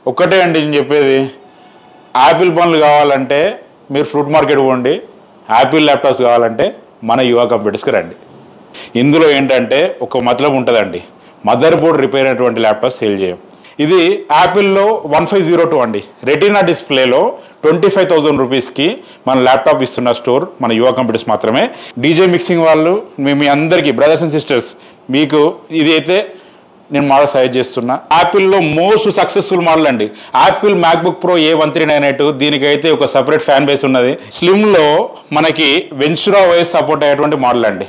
ఒక్కటే అండి నేను చెప్పేది, యాపిల్ పనులు కావాలంటే మీరు ఫ్రూట్ మార్కెట్ పోండి, యాపిల్ ల్యాప్టాప్స్ కావాలంటే మన యువ కంప్యూటర్స్కి రండి. ఇందులో ఏంటంటే ఒక మతలబ్ ఉంటుందండి, మదర్ బోర్డ్ రిపేర్ అయినటువంటి ల్యాప్టాప్ సేల్ చేయం. ఇది యాపిల్లో 1502 అండి, రెటీనా డిస్ప్లేలో 25,000 రూపీస్కి మన ల్యాప్టాప్ ఇస్తున్న స్టోర్ మన యువ కంప్యూటర్స్ మాత్రమే. డీజే మిక్సింగ్ వాళ్ళు మీ అందరికీ బ్రదర్స్ అండ్ సిస్టర్స్, మీకు ఇది అయితే నేను మోడల్ సజెస్ట్ చేస్తున్నా. యాపిల్లో మోస్ట్ సక్సెస్ఫుల్ మోడల్ అండి యాపిల్ మ్యాక్బుక్ ప్రో A1398. దీనికైతే ఒక సపరేట్ ఫ్యాన్ బేస్ ఉన్నది. స్లిమ్లో మనకి వెంచురా OS సపోర్ట్ అయ్యేటువంటి మోడల్ అండి.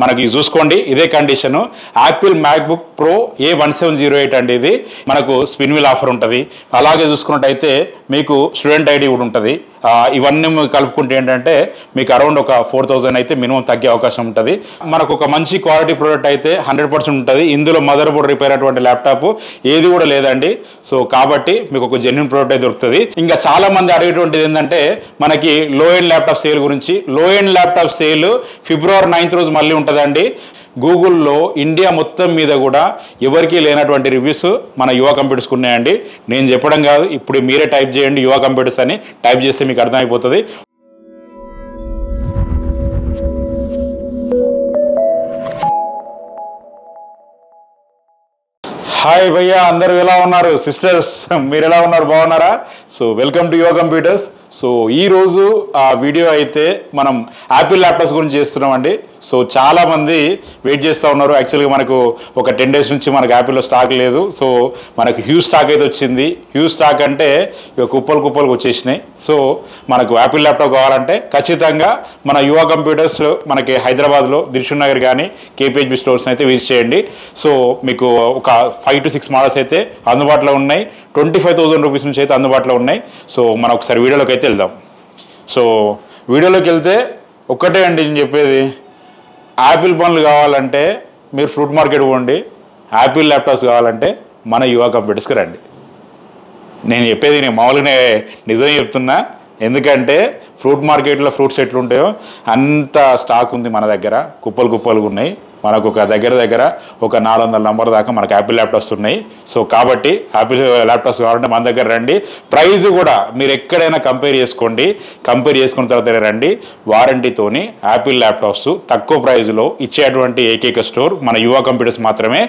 మనకి చూసుకోండి, ఇదే condition. Apple MacBook pro A1708 అండి. ఇది మనకు స్పిన్ వీల్ ఆఫర్ ఉంటుంది. అలాగే చూసుకున్నట్టయితే మీకు స్టూడెంట్ ఐడి కూడా ఉంటుంది. ఇవన్నీ కలుపుకుంటే ఏంటంటే మీకు అరౌండ్ ఒక 4,000 అయితే మినిమం తగ్గే అవకాశం ఉంటుంది. మనకు ఒక మంచి క్వాలిటీ ప్రోడక్ట్ అయితే 100% ఉంటుంది. ఇందులో మదర్ బోర్డ్ రిపేర్ అటువంటి ల్యాప్టాప్ ఏది కూడా లేదండి. సో కాబట్టి మీకు ఒక జెన్యూన్ ప్రోడక్ట్ అయితే దొరుకుతుంది. ఇంకా చాలా మంది అడిగేటువంటిది ఏంటంటే మనకి లో ఎండ్ ల్యాప్టాప్ సేల్ గురించి. లో end laptop sale February 9th రోజు మళ్ళీ ఉంటుందండి. గూగుల్లో ఇండియా మొత్తం మీద కూడా ఎవరికీ లేనటువంటి రివ్యూస్ మన యువ కంప్యూటర్స్కి ఉన్నాయండి. నేను చెప్పడం కాదు, ఇప్పుడు మీరే టైప్ చేయండి యువ కంప్యూటర్స్ అని. టైప్ చేస్తే మీకు అర్థమైపోతుంది. హాయ్ భయ్యా, అందరూ ఎలా ఉన్నారు? సిస్టర్స్ మీరు ఎలా ఉన్నారు? బాగున్నారా? సో వెల్కమ్ టు యువ కంప్యూటర్స్. సో ఈరోజు ఆ వీడియో అయితే మనం యాపిల్ ల్యాప్టాప్స్ గురించి చేస్తున్నామండి. సో చాలామంది వెయిట్ చేస్తూ ఉన్నారు. యాక్చువల్గా మనకు ఒక 10 days నుంచి మనకు యాపిల్లో స్టాక్ లేదు. సో మనకు హ్యూజ్ స్టాక్ అయితే వచ్చింది. హ్యూజ్ స్టాక్ అంటే ఇక కుప్పలు వచ్చేసినాయి. సో మనకు యాపిల్ ల్యాప్టాప్ కావాలంటే ఖచ్చితంగా మన యువ కంప్యూటర్స్ మనకి హైదరాబాద్లో దిల్షుక్ నగర్ కానీ KPHB స్టోర్స్ని అయితే విజిట్ చేయండి. సో మీకు ఒక 5 to 6 మోడల్స్ అయితే అందుబాటులో ఉన్నాయి. 25,000 రూపీస్ నుంచి అయితే అందుబాటులో ఉన్నాయి. సో మనం ఒకసారి వీడియోలోకి అయితే వెళ్దాం. సో వీడియోలోకి వెళ్తే ఒక్కటే అండి నేను చెప్పేది, యాపిల్ పనులు కావాలంటే మీరు ఫ్రూట్ మార్కెట్ పోండి, యాపిల్ ల్యాప్టాప్స్ కావాలంటే మన యువ కంప్యూటర్స్కి రండి. నేను చెప్పేది నేను మామూలుగానే నిజం చెప్తున్నా. ఎందుకంటే ఫ్రూట్ మార్కెట్లో ఫ్రూట్స్ ఎట్లుంటాయో అంత స్టాక్ ఉంది మన దగ్గర. కుప్పలు ఉన్నాయి. మనకు ఒక దగ్గర ఒక 400 నంబర్ దాకా మనకు యాపిల్ ల్యాప్టాప్స్ ఉన్నాయి. సో కాబట్టి యాపిల్ ల్యాప్టాప్స్ కావాలంటే మన దగ్గర రండి. ప్రైస్ కూడా మీరు ఎక్కడైనా కంపేర్ చేసుకోండి. కంపేర్ చేసుకున్న తర్వాత రండి. వారంటీతోని యాపిల్ ల్యాప్టాప్స్ తక్కువ ప్రైజ్లో ఇచ్చేటువంటి ఏకైక స్టోర్ మన యువ కంప్యూటర్స్ మాత్రమే.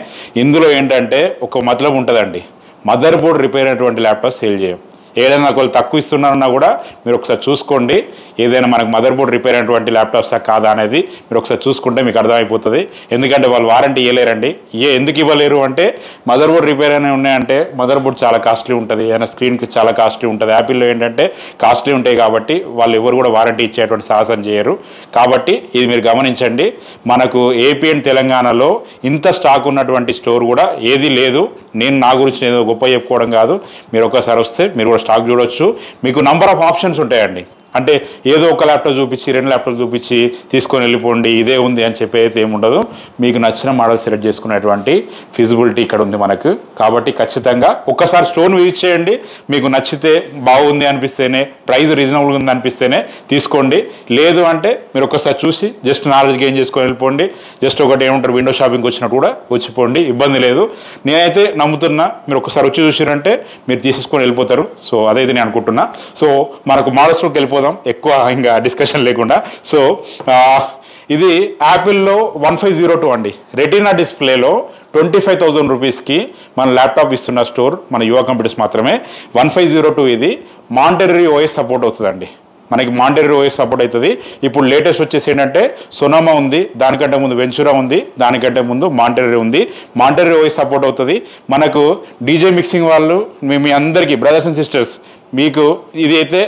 ఇందులో ఏంటంటే ఒక మతలబ్ ఉంటుందండి, మదర్ బోర్డ్ రిపేర్ అయినటువంటి ల్యాప్టాప్ సేల్ చేయం. ఏదైనా ఒకళ్ళు తక్కువ ఇస్తున్నారన్నా కూడా మీరు ఒకసారి చూసుకోండి. ఏదైనా మనకు మదర్ బోర్డ్ రిపేర్ అయినటువంటి ల్యాప్టాప్సా కాదా అనేది మీరు ఒకసారి చూసుకుంటే మీకు అర్థమైపోతుంది. ఎందుకంటే వాళ్ళు వారంటీ ఇవ్వలేరండి. ఎందుకు ఇవ్వలేరు అంటే మదర్ బోర్డ్ రిపేర్ అయినా ఉన్నాయంటే మదర్ బోర్డ్ చాలా కాస్ట్లీ ఉంటుంది, ఏదైనా స్క్రీన్కి చాలా కాస్ట్లీ ఉంటుంది. యాపిల్లో ఏంటంటే కాస్ట్లీ ఉంటాయి కాబట్టి వాళ్ళు ఎవరు కూడా వారంటీ ఇచ్చేటువంటి సాహసం చేయరు. కాబట్టి ఇది మీరు గమనించండి. మనకు ఏపీ అండ్ తెలంగాణలో ఇంత స్టాక్ ఉన్నటువంటి స్టోర్ కూడా ఏది లేదు. నేను నా గురించి ఏదో గొప్ప చెప్పుకోవడం కాదు. మీరు ఒకసారి వస్తే మీరు కూడా స్టాక్ చూడొచ్చు. మీకు నంబర్ ఆఫ్ ఆప్షన్స్ ఉంటాయండి. అంటే ఏదో ఒక ల్యాప్టాప్ చూపించి 2 ల్యాప్టాప్ చూపించి తీసుకొని వెళ్ళిపోండి ఇదే ఉంది అని చెప్పేది ఏమి ఉండదు. మీకు నచ్చిన మోడల్ సెలెక్ట్ చేసుకునేటువంటి ఫిజిబిలిటీ ఇక్కడ ఉంది మనకు. కాబట్టి ఖచ్చితంగా ఒక్కసారి స్టోర్ విజిట్ చేయండి. మీకు నచ్చితే బాగుంది అనిపిస్తేనే, ప్రైస్ రీజనబుల్గా ఉంది అనిపిస్తేనే తీసుకోండి. లేదు అంటే మీరు ఒక్కసారి చూసి జస్ట్ నాలెడ్జ్ గెయిన్ చేసుకొని వెళ్ళిపోండి. జస్ట్ ఒకటి ఏమంటారు, విండో షాపింగ్ వచ్చినట్టు కూడా వచ్చిపోండి, ఇబ్బంది లేదు. నేనైతే నమ్ముతున్నా, మీరు ఒకసారి వచ్చి చూసిరంటే మీరు తీసేసుకొని వెళ్ళిపోతారు. సో అదైతే నేను అనుకుంటున్నా. సో మనకు మోడల్స్లోకి వెళ్ళిపోతాం ఎక్కువ ఇంకా డిస్కషన్ లేకుండా. సో ఇది యాపిల్లో 1502 అండి, రెటీనా డిస్ప్లేలో 25,000 రూపీస్కి మన ల్యాప్టాప్ ఇస్తున్న స్టోర్ మన యువ కంప్యూటర్స్ మాత్రమే. 1502 ఇది మాంటెరీ OS సపోర్ట్ అవుతుందండి. మనకి మాంటెరీ OS సపోర్ట్ అవుతుంది. ఇప్పుడు లేటెస్ట్ వచ్చేసి ఏంటంటే సొనామా ఉంది, దానికంటే ముందు వెంచురా ఉంది, దానికంటే ముందు మాంటెరీ ఉంది. మాంటెరీ OS సపోర్ట్ అవుతుంది. మనకు డీజే మిక్సింగ్ వాళ్ళు మీ అందరికీ బ్రదర్స్ అండ్ సిస్టర్స్, మీకు ఇది అయితే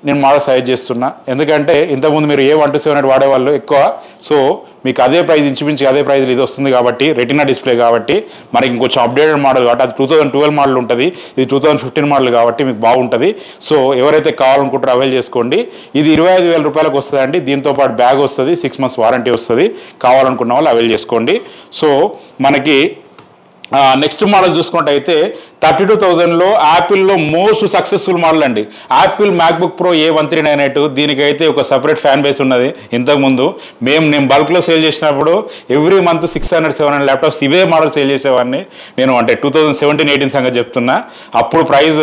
నేను మోడల్ సజెస్ట్ చేస్తున్నా. ఎందుకంటే ఇంతకుముందు మీరు A127 వాడేవాళ్ళు ఎక్కువ. సో మీకు అదే ప్రైస్, ఇంచుమించు అదే ప్రైజ్లో ఇది వస్తుంది కాబట్టి, రెటీనా డిస్ప్లే కాబట్టి మనకి ఇంకొంచెం అప్డేటెడ్ మోడల్ కాబట్టి అది 2012 మోడల్ ఉంటుంది, ఇది 2015 మోడల్ కాబట్టి మీకు బాగుంటుంది. సో ఎవరైతే కావాలనుకుంటారో అవైల్ చేసుకోండి. ఇది 25,000 రూపాయలకు వస్తుందండి. దీంతో పాటు బ్యాగ్ వస్తుంది, 6 months వారంటీ వస్తుంది. కావాలనుకున్న వాళ్ళు అవైల్ చేసుకోండి. సో మనకి నెక్స్ట్ మోడల్ చూసుకున్నట్టయితే 32,000లో యాపిల్లో మోస్ట్ సక్సెస్ఫుల్ మోడల్ అండి. Apple MacBook pro A1398. దీనికైతే ఒక సపరేట్ ఫ్యాన్ బేస్ ఉన్నది. ఇంతకుముందు నేను బల్క్లో సేల్ చేసినప్పుడు ఎవ్రీ మంత్ 600-700 ల్యాప్టాప్స్ ఇవే మోడల్ సేల్ చేసేవాడిని నేను. అంటే 2017-18 సంగతి చెప్తున్నా. అప్పుడు ప్రైస్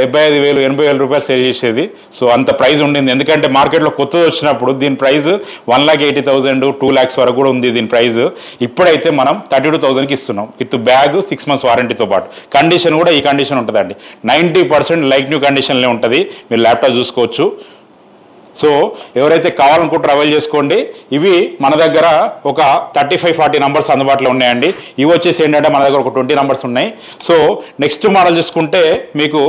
75,000-80,000 రూపాయలు సేల్ చేసేది. సో అంత ప్రైస్ ఉండింది. ఎందుకంటే మార్కెట్లో కొత్తది వచ్చినప్పుడు దీని ప్రైస్ 1,80,000 2 lakhs వరకు కూడా ఉంది దీని ప్రైస్. ఇప్పుడైతే మనం 32,000కి ఇస్తున్నాం విత్ బ్యాగ్ 6 months వారంటీతో పాటు. కండిషన్ కూడా ఈ కండిషన్ ఉంటుందండి. 90% లైక్ న్యూ కండిషన్లే ఉంటుంది. మీరు ల్యాప్టాప్ చూసుకోవచ్చు. సో ఎవరైతే కావాలనుకుంటారో అవైల్ చేసుకోండి. ఇవి మన దగ్గర ఒక 35-40 నంబర్స్ అందుబాటులో ఉన్నాయండి. ఇవి వచ్చేసి ఏంటంటే మన దగ్గర ఒక 20 నంబర్స్ ఉన్నాయి. సో నెక్స్ట్ మోడల్ చూసుకుంటే మీకు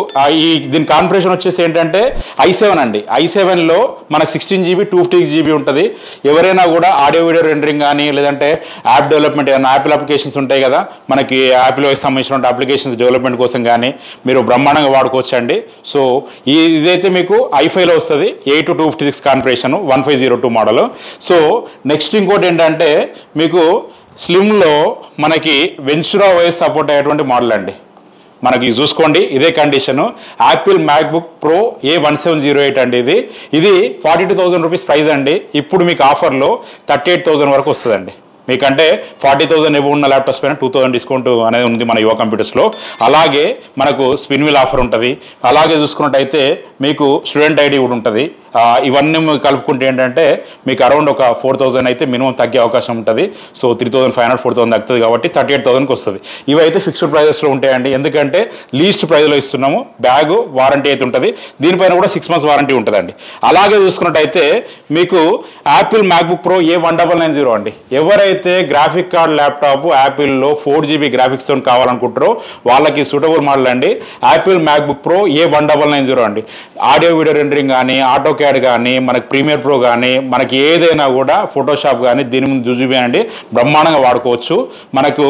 దీని కాన్ఫిగరేషన్ వచ్చేసి ఏంటంటే i7 అండి. i7లో మనకు 16GB 256GB ఉంటుంది. ఎవరైనా కూడా ఆడియో వీడియో రెండరింగ్ కానీ లేదంటే యాప్ డెవలప్మెంట్ ఏదైనా యాపిల్ అప్లికేషన్స్ ఉంటాయి కదా, మనకి యాపిల్ సంబంధించిన అప్లికేషన్స్ డెవలప్మెంట్ కోసం కానీ మీరు బ్రహ్మాండంగా వాడుకోవచ్చు అండి. సో ఇదైతే మీకు i5లో వస్తుంది. 8-256 కాన్ఫిగరేషన్ 1502 మోడల్. సో నెక్స్ట్ ఇంకోటి ఏంటంటే మీకు స్లిమ్లో మనకి వెంచురా OS సపోర్ట్ అయ్యేటువంటి మోడల్ అండి. మనకి చూసుకోండి ఇదే condition. Apple MacBook pro A1708 అండి. ఇది 42,000 రూపీస్ ప్రైస్ అండి. ఇప్పుడు మీకు ఆఫర్లో 38,000 వరకు వస్తుందండి. మీకంటే 40,000 ఎబో ఉన్న ల్యాప్టాప్స్ పైన 2,000 డిస్కౌంట్ అనేది ఉంది మన యువ కంప్యూటర్స్లో. అలాగే మనకు స్పిన్ వీల్ ఆఫర్ ఉంటుంది. అలాగే చూసుకున్నట్టయితే మీకు స్టూడెంట్ ఐడి కూడా ఉంటుంది. ఇవన్నీ కలుపుకుంటే ఏంటంటే మీకు అరౌండ్ ఒక 4,000 అయితే మినిమం తగ్గే అవకాశం ఉంటుంది. సో 3,500 4,000 తగ్గుతుంది కాబట్టి 38,000కి వస్తుంది. ఇవైతే ఫిక్స్డ్ ప్రైజెస్లో ఉంటాయండి. ఎందుకంటే లీస్ట్ ప్రైజ్లో ఇస్తున్నాము. బ్యాగ్ వారంటీ అయితే ఉంటుంది. దీనిపైన కూడా 6 months వారంటీ ఉంటుందండి. అలాగే చూసుకున్నట్టయితే మీకు యాపిల్ మ్యాక్బుక్ ప్రో A1990 అండి. ఎవరైతే గ్రాఫిక్ కార్డ్ ల్యాప్టాప్ యాపిల్లో 4GB గ్రాఫిక్స్తో కావాలనుకుంటారో వాళ్ళకి సూటబుల్ మోడల్ అండి. యాపిల్ మ్యాక్బుక్ ప్రో A1990 అండి. ఆడియో వీడియో రెండరింగ్ కానీ ఆటో క్యాడ్ కానీ మనకి ప్రీమియర్ ప్రో కానీ మనకి ఏదైనా కూడా ఫోటోషాప్ కానీ దీని ముందు జుజుబీ అండి బ్రహ్మాండంగా వాడుకోవచ్చు. మనకు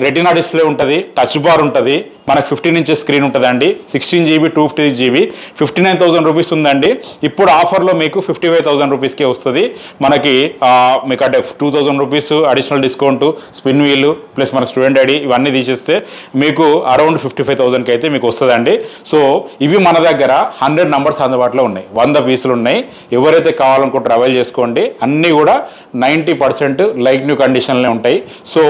రెటినా డిస్ప్లే ఉంటుంది, టచ్ బార్ ఉంటుంది, మనకు 15 inches స్క్రీన్ ఉంటుందండి. 16GB 256GB 59,000 రూపీస్ ఉందండి. ఇప్పుడు ఆఫర్లో మీకు 55,000 రూపీస్కే వస్తుంది. మనకి మీకు అంటే 2,000 rupees additional discount, spin wheel plus మనకు స్టూడెంట్ ఐడి ఇవన్నీ తీసేస్తే మీకు అరౌండ్ 55,000కి అయితే మీకు వస్తుందండి. సో ఇవి మన దగ్గర 100 నంబర్స్ అందుబాటులో ఉన్నాయి. 100 పీసులు ఉన్నాయి. ఎవరైతే కావాలనుకుంటారో అవైల్ చేసుకోండి. అన్నీ కూడా 90% లైక్ న్యూ కండిషన్లే ఉంటాయి. సో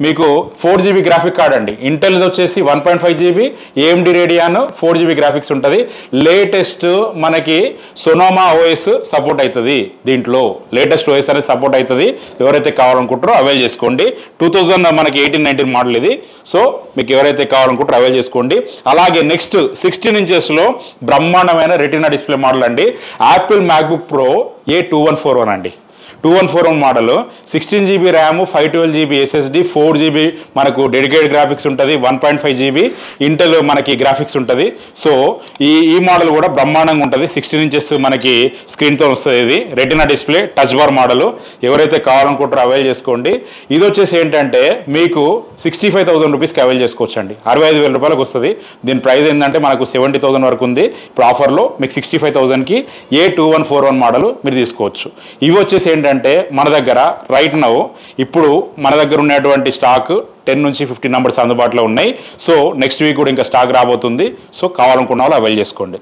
మీకు 4GB గ్రాఫిక్ కార్డ్ అండి. ఇంటెల్ వచ్చేసి 1.5GB AMD Radeon 4GB graphics ఉంటుంది. లేటెస్ట్ మనకి సోనోమా OS సపోర్ట్ అవుతుంది. దీంట్లో లేటెస్ట్ OS అనేది సపోర్ట్ అవుతుంది. ఎవరైతే కావాలనుకుంటారో అవైల్ చేసుకోండి. 2000 మనకి 18-19 మోడల్ ఇది. సో మీకు ఎవరైతే కావాలనుకుంటారో అవైల్ చేసుకోండి. అలాగే నెక్స్ట్ 16 inchesలో బ్రహ్మాండమైన రెటినా డిస్ప్లే మోడల్ అండి. యాపిల్ మ్యాక్బుక్ ప్రో A2141 అండి. 2141 model 16GB RAM 512GB SSD 4GB మనకు డెడికేటెడ్ గ్రాఫిక్స్ ఉంటుంది. 1.5GB ఇంటెల్ మనకి గ్రాఫిక్స్ ఉంటుంది. సో ఈ మోడల్ కూడా బ్రహ్మాండంగా ఉంటుంది. 16 inches మనకి స్క్రీన్తో వస్తుంది. ఇది retina display touch bar model. ఎవరైతే కావాలనుకుంటారో అవైల్ చేసుకోండి. ఇది వచ్చేసి ఏంటంటే మీకు 65,000 రూపీస్కి అవైల్ చేసుకోవచ్చు అండి. 65,000 రూపాయలకు వస్తుంది. దీని ప్రైస్ ఏంటంటే మనకు 70,000 వరకు ఉంది. ఇప్పుడు ఆఫర్లో మీకు 65,000కి A2141 మోడల్ మీరు తీసుకోవచ్చు. ఇవి వచ్చేసి ఏంటంటే మన దగ్గర రైట్ నౌ ఇప్పుడు మన దగ్గర ఉన్నటువంటి స్టాక్ 10 నుంచి 15 నంబర్స్ అందుబాటులో ఉన్నాయి. సో నెక్స్ట్ వీక్ కూడా ఇంకా స్టాక్ రాబోతుంది. సో కావాలనుకున్న వాళ్ళు అవైల్ చేసుకోండి.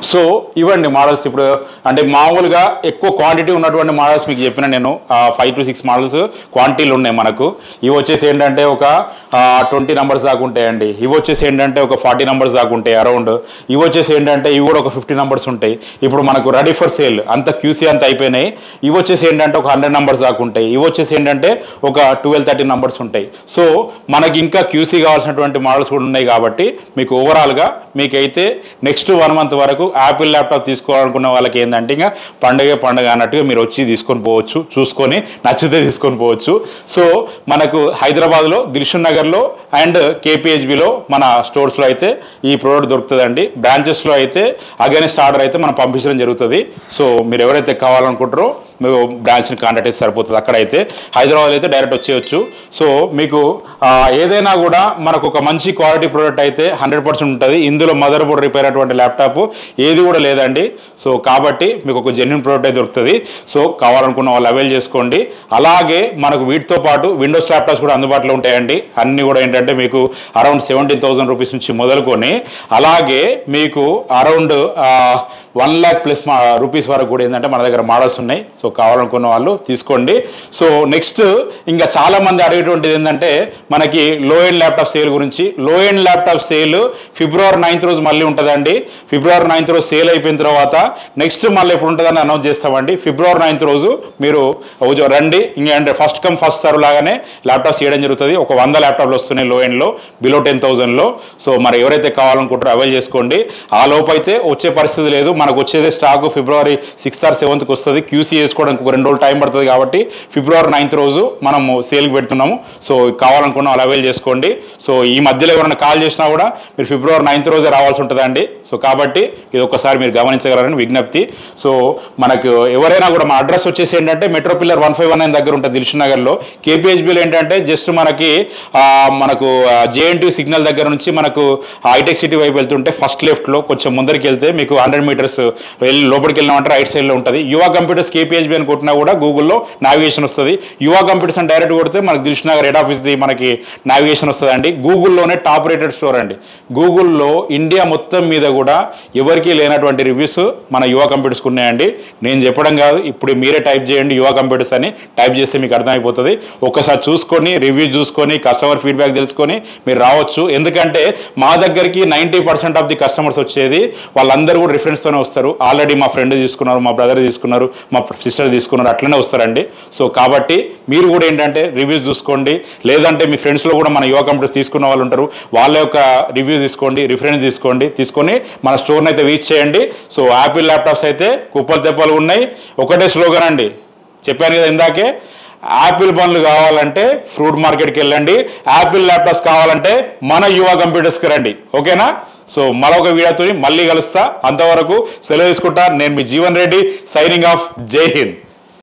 సో ఇవ్వండి మోడల్స్. ఇప్పుడు అంటే మామూలుగా ఎక్కువ క్వాంటిటీ ఉన్నటువంటి మోడల్స్ మీకు చెప్పిన నేను 5 to 6 మోడల్స్ క్వాంటిటీలు ఉన్నాయి మనకు. ఇవి వచ్చేసి ఏంటంటే ఒక 20 నంబర్స్ దాకా ఉంటాయండి. ఇవి వచ్చేసి ఏంటంటే ఒక 40 నంబర్స్ దాకా ఉంటాయి అరౌండ్. ఇవి వచ్చేసి ఏంటంటే ఇవి కూడా ఒక 50 నంబర్స్ ఉంటాయి. ఇప్పుడు మనకు రెడీ ఫర్ సేల్ అంత QC అంత అయిపోయినాయి. ఇవి వచ్చేసి ఏంటంటే ఒక 100 నంబర్స్ దాకా ఉంటాయి. ఇవి వచ్చేసి ఏంటంటే ఒక 12-13 నంబర్స్ ఉంటాయి. సో మనకి ఇంకా QC కావాల్సినటువంటి మోడల్స్ కూడా ఉన్నాయి కాబట్టి మీకు ఓవరాల్గా మీకైతే నెక్స్ట్ 1 month వరకు యాపిల్ ల్యాప్టాప్ తీసుకోవాలనుకున్న వాళ్ళకి ఏంటంటే ఇంకా పండగ అన్నట్టుగా మీరు వచ్చి తీసుకొని పోవచ్చు. చూసుకొని నచ్చితే తీసుకొని పోవచ్చు. సో మనకు హైదరాబాద్లో దిల్షుక్ నగర్లో అండ్ KPHBలో మన స్టోర్స్లో అయితే ఈ ప్రోడక్ట్ దొరుకుతుందండి. బ్రాంచెస్లో అయితే అగైనెస్ట్ ఆర్డర్ అయితే మనం పంపించడం జరుగుతుంది. సో మీరు ఎవరైతే కావాలనుకుంటారో మీకు బ్రాంచ్ని కాంటాక్ట్ చేస్తే సరిపోతుంది. అక్కడైతే హైదరాబాద్ అయితే డైరెక్ట్ వచ్చేయచ్చు. సో మీకు ఏదైనా కూడా మనకు ఒక మంచి క్వాలిటీ ప్రోడక్ట్ అయితే 100% ఉంటుంది. ఇందులో మదర్ బోర్డ్ రిపేర్ అటువంటి ల్యాప్టాప్ ఏది కూడా లేదండి. సో కాబట్టి మీకు ఒక జెన్యూన్ ప్రోడక్ట్ అయితే దొరుకుతుంది. సో కావాలనుకున్న వాళ్ళు అవైల్ చేసుకోండి. అలాగే మనకు వీటితో పాటు విండోస్ ల్యాప్టాప్స్ కూడా అందుబాటులో ఉంటాయండి. అన్నీ కూడా ఏంటంటే మీకు అరౌండ్ 17,000 రూపీస్ నుంచి మొదలుకొని అలాగే మీకు అరౌండ్ 1 lakh ప్లస్ రూపీస్ వరకు కూడా ఏంటంటే మన దగ్గర మోడల్స్ ఉన్నాయి. సో కావాలనుకున్న వాళ్ళు తీసుకోండి. సో నెక్స్ట్ ఇంకా చాలా మంది అడిగేటువంటిది ఏంటంటే మనకి లో ఎండ్ ల్యాప్టాప్ సేల్ గురించి. లో end laptop sale February 9th రోజు మళ్ళీ ఉంటుందండి. February 9th రోజు సేల్ అయిపోయిన తర్వాత నెక్స్ట్ మళ్ళీ ఎప్పుడు ఉంటుందని అనౌన్స్ చేస్తామండి. February 9th రోజు మీరు రండి. ఇంకా ఫస్ట్ కమ్ ఫస్ట్ సర్వ్ లాగానే ల్యాప్టాప్స్ చేయడం జరుగుతుంది. ఒక 100 ల్యాప్టాప్లు వస్తున్నాయి లో ఎండ్లో బిలో 10,000లో. సో మరి ఎవరైతే కావాలనుకుంటారో అవైల్ చేసుకోండి. ఆ లోపు అయితే వచ్చే పరిస్థితి లేదు. మనకు వచ్చేది stock February 6th or 7th వస్తుంది. QC చేసుకోవడానికి ఒక 2 రోజులు టైం పడుతుంది కాబట్టి February 9th రోజు మనము సేల్కి పెడుతున్నాము. సో కావాలనుకున్న వాళ్ళు అవైల్ చేసుకోండి. సో ఈ మధ్యలో ఎవరైనా కాల్ చేసినా కూడా మీరు February 9th రోజే రావాల్సి ఉంటుందండి. సో కాబట్టి ఇది ఒక్కసారి మీరు గమనించగలరని విజ్ఞప్తి. సో మనకు ఎవరైనా కూడా మన అడ్రస్ వచ్చేసి ఏంటంటే మెట్రో పిల్లర్ 151 దగ్గర ఉంటుంది దిల్షుక్ నగర్లో. KPHBలో ఏంటంటే జస్ట్ మనకు JNT సిగ్నల్ దగ్గర నుంచి మనకు హైటెక్ సిటీ వైపు వెళ్తుంటే ఫస్ట్ లెఫ్ట్లో కొంచెం ముందరికి వెళ్తే మీకు 100 మీటర్స్ వెళ్ళి లోపలికి వెళ్ళినామంటే రైట్ సైడ్లో ఉంటుంది. యువ కంప్యూటర్స్ KPHB అని కొట్టినా కూడా గూగుల్లో నావిగేషన్ వస్తుంది. యువ కంప్యూటర్స్ అని డైరెక్ట్ కొడితే మనకి దిల్షుక్ నగర్ హెడ్ ఆఫీస్ది మనకి నావిగేషన్ వస్తుంది అండి. గూగుల్లోనే టాప్ రేటెడ్ స్టోర్ అండి. గూగుల్లో ఇండియా మొత్తం మీద కూడా ఎవరికీ లేనటువంటి రివ్యూస్ మన యువ కంప్యూటర్స్కి ఉన్నాయండి. నేను చెప్పడం కాదు, ఇప్పుడు మీరే టైప్ చేయండి యువ కంప్యూటర్స్ అని. టైప్ చేస్తే మీకు అర్థమైపోతుంది. ఒక్కసారి చూసుకొని రివ్యూ చూసుకొని కస్టమర్ ఫీడ్బ్యాక్ తెలుసుకొని మీరు రావచ్చు. ఎందుకంటే మా దగ్గరికి 90% ఆఫ్ ది కస్టమర్స్ వచ్చేది వాళ్ళందరూ కూడా రిఫరెన్స్తోనే వస్తారు. ఆల్రెడీ మా ఫ్రెండ్ తీసుకున్నారు, మా బ్రదర్ తీసుకున్నారు, మా సిస్టర్ తీసుకున్నారు, అట్లనే వస్తారండి. సో కాబట్టి మీరు కూడా ఏంటంటే రివ్యూస్ చూసుకోండి. లేదంటే మీ ఫ్రెండ్స్లో కూడా మన యువ కంప్యూటర్స్ తీసుకున్న వాళ్ళు ఉంటారు, వాళ్ళ యొక్క రివ్యూ తీసుకోండి, రిఫరెన్స్ తీసుకొని మన స్టోర్ని అయితే రీచ్ చేయండి. సో యాపిల్ ల్యాప్టాప్స్ అయితే కుప్పలు తెప్పలు ఉన్నాయి. ఒకటే స్లోగన్ అండి, చెప్పాను కదా ఇందాకే, యాపిల్ పనులు కావాలంటే ఫ్రూట్ మార్కెట్కి వెళ్ళండి, యాపిల్ ల్యాప్టాప్స్ కావాలంటే మన యువ కంప్యూటర్స్కి రండి. ఓకేనా? సో మరొక వీడియోతో మళ్ళీ కలుస్తా. అంతవరకు సెలవు తీసుకుంటా. నేను మీ జీవన్ రెడ్డి, సైనింగ్ ఆఫ్. జై హింద్.